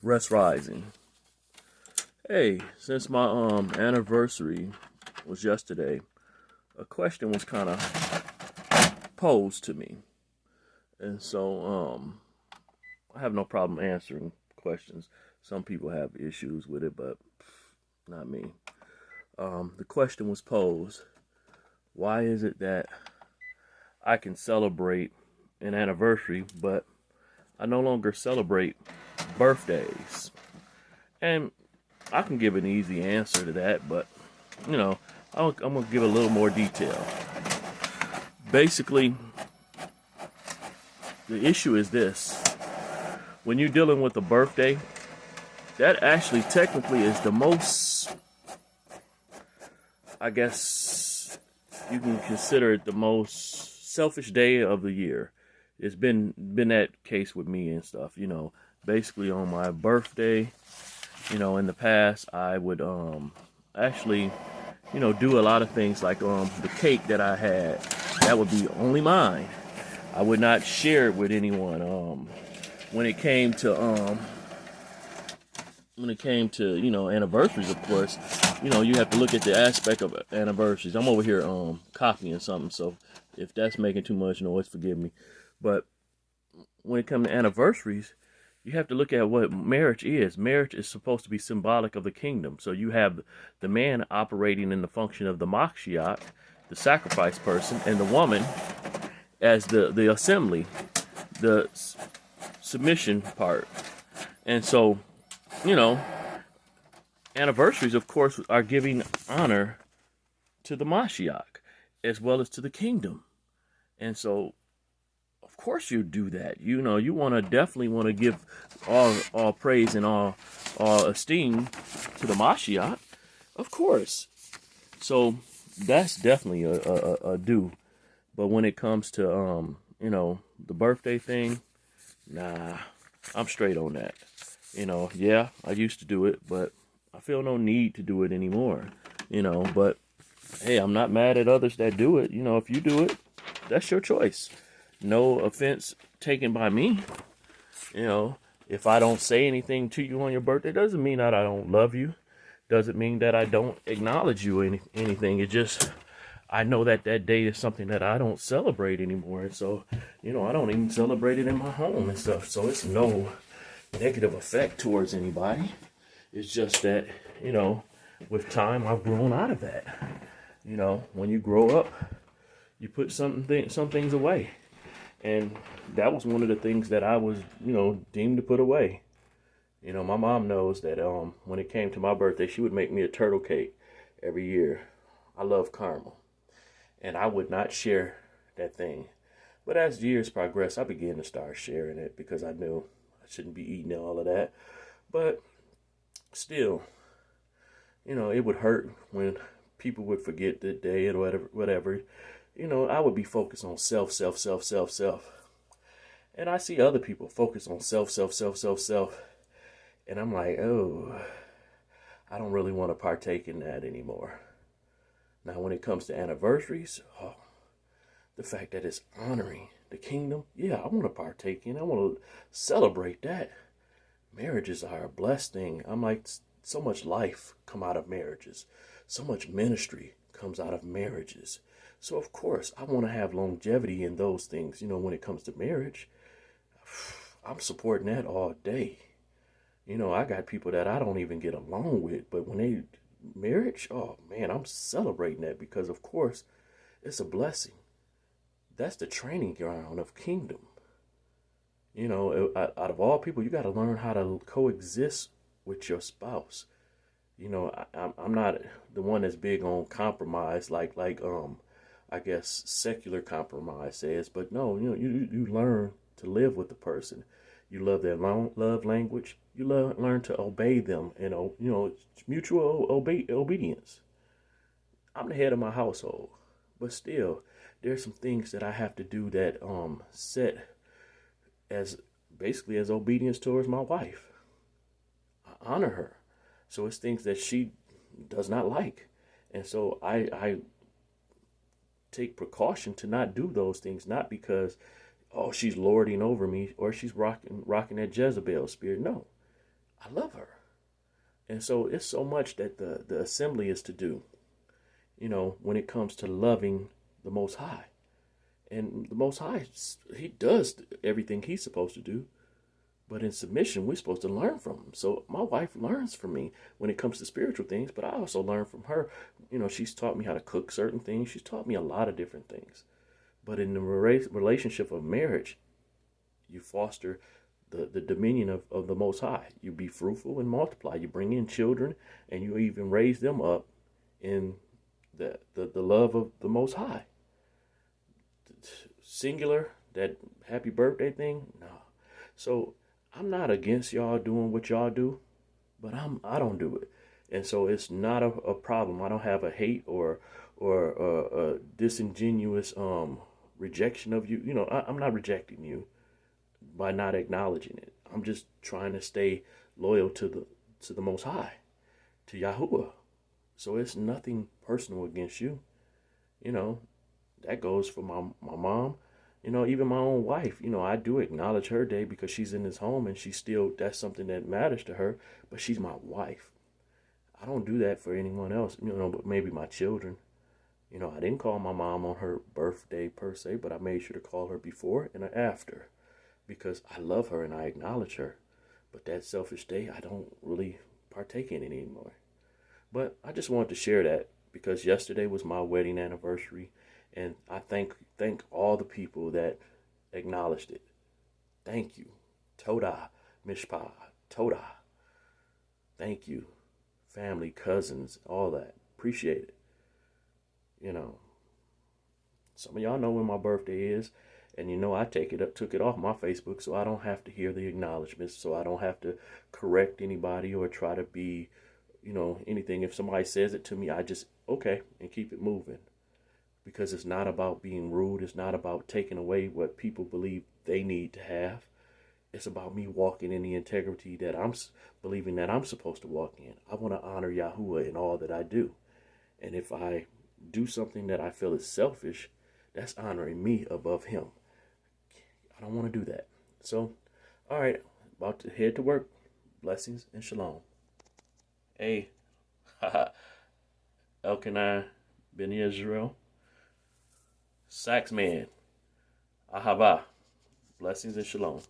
Rest Rising. Hey, since my anniversary was yesterday, a question was kind of posed to me, and so I have no problem answering questions. Some people have issues with it, but not me. The question was posed: why is it that I can celebrate an anniversary, but I no longer celebrate birthdays? And I can give an easy answer to that, but you know, I'm gonna give a little more detail. Basically, the issue is this: when you're dealing with a birthday, that actually technically is the most, I guess you can consider it the most selfish day of the year. It's been that case with me and stuff. Basically on my birthday, in the past I would actually do a lot of things like the cake that I had, that would be only mine. I would not share it with anyone. When it came to anniversaries, of course, you have to look at the aspect of anniversaries. I'm over here copying something, so if that's making too much noise, forgive me. But when it comes to anniversaries, you have to look at what marriage is. Marriage is supposed to be symbolic of the kingdom. So you have the man operating in the function of the Mashiach, the sacrifice person, and the woman as the assembly, the submission part. And so, you know, anniversaries, of course, are giving honor to the Mashiach as well as to the kingdom. And so, of course, you do that. You definitely want to give all praise and all esteem to the Mashiach, of course. So that's definitely a do. But when it comes to the birthday thing, nah, I'm straight on that. Yeah, I used to do it, but I feel no need to do it anymore. But hey, I'm not mad at others that do it. If you do it, that's your choice. No offense taken by me. If I don't say anything to you on your birthday, doesn't mean that I don't love you. Doesn't mean that I don't acknowledge you anything. It just, I know that day is something that I don't celebrate anymore. And so, I don't even celebrate it in my home and stuff. So it's no negative effect towards anybody. It's just that, with time, I've grown out of that. When you grow up, you put some things away. And that was one of the things that I was, deemed to put away. My mom knows that when it came to my birthday, she would make me a turtle cake every year. I love caramel. And I would not share that thing. But as years progressed, I began to start sharing it because I knew I shouldn't be eating all of that. But still, it would hurt when people would forget the day or whatever. I would be focused on self. And I see other people focus on self. And I'm like, oh, I don't really want to partake in that anymore. Now, when it comes to anniversaries, the fact that it's honoring the kingdom, yeah, I want to partake in. I want to celebrate that. Marriages are a blessed thing. I'm like, so much life come out of marriages. So much ministry comes out of marriages. So, of course, I want to have longevity in those things. When it comes to marriage, I'm supporting that all day. I got people that I don't even get along with, but when they marriage, oh man, I'm celebrating that because, of course, it's a blessing. That's the training ground of kingdom. Out of all people, you got to learn how to coexist with your spouse. I'm not the one that's big on compromise, like I guess secular compromise says, but no, you learn to live with the person. You love their love language. You learn to obey them, and mutual obedience. I'm the head of my household, but still, there's some things that I have to do that set as basically as obedience towards my wife. I honor her, so it's things that she does not like, and so I take precaution to not do those things, not because she's lording over me or she's rocking that Jezebel spirit. No, I love her. And so it's so much that the assembly is to do, when it comes to loving the Most High. And the Most High, he does everything he's supposed to do. But in submission, we're supposed to learn from him. So my wife learns from me when it comes to spiritual things, but I also learn from her. She's taught me how to cook certain things. She's taught me a lot of different things. But in the relationship of marriage, you foster the dominion of the Most High. You be fruitful and multiply. You bring in children, and you even raise them up in the love of the Most High. Singular, that happy birthday thing, no. So I'm not against y'all doing what y'all do, but I don't do it, and so it's not a problem. I don't have a hate or a disingenuous rejection of you. I'm not rejecting you by not acknowledging it. I'm just trying to stay loyal to the Most High, to Yahuwah. So it's nothing personal against you. That goes for my mom. Even my own wife. I do acknowledge her day because she's in this home and that's something that matters to her. But she's my wife. I don't do that for anyone else. But maybe my children. I didn't call my mom on her birthday per se, but I made sure to call her before and after because I love her and I acknowledge her. But that selfish day, I don't really partake in it anymore. But I just wanted to share that because yesterday was my wedding anniversary, and I thank all the people that acknowledged it. Thank you. Toda, Mishpah, Toda. Thank you. Family, cousins, all that. Appreciate it. Some of y'all know when my birthday is, and I took it off my Facebook so I don't have to hear the acknowledgments, so I don't have to correct anybody or try to be, anything. If somebody says it to me, I just, okay, and keep it moving. Because it's not about being rude. It's not about taking away what people believe they need to have. It's about me walking in the integrity that I'm believing that I'm supposed to walk in. I want to honor Yahuwah in all that I do. And if I do something that I feel is selfish, that's honoring me above him. I don't want to do that. So, all right, about to head to work. Blessings and shalom. Hey, Elkanah Ben Israel, Saxman, Ahava, blessings and shalom.